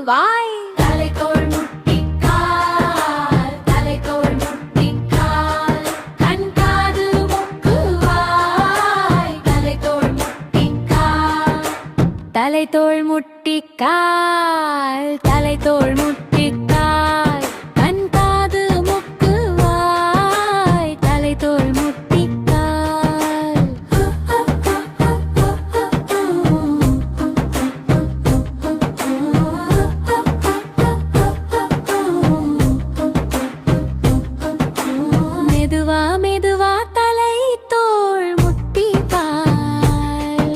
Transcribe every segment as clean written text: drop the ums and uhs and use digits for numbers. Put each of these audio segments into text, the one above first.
வாய். தலை தோள் முட்டி கால், தலை தோள் முட்டி கால், கண் காது மூக்கு வாய். தலை தோள் முட்டி கால், தலை தோள் முட்டி கால், தலை தோள் முட்டி கால், கண் காது மூக்கு வாய். தலை தோள் முட்டி கால். மெதுவா மெதுவா தலை தோள் முட்டி கால்.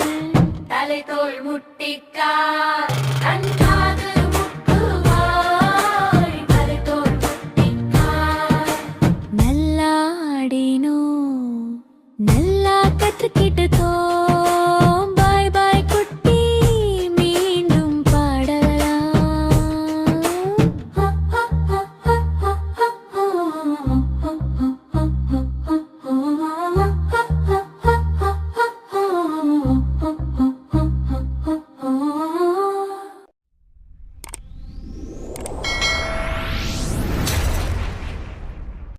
தலை தோள் முட்டி கால், கண் காது மூக்கு வாய். தலை தோள் முட்டி கால். நல்லாடினோ நல்ல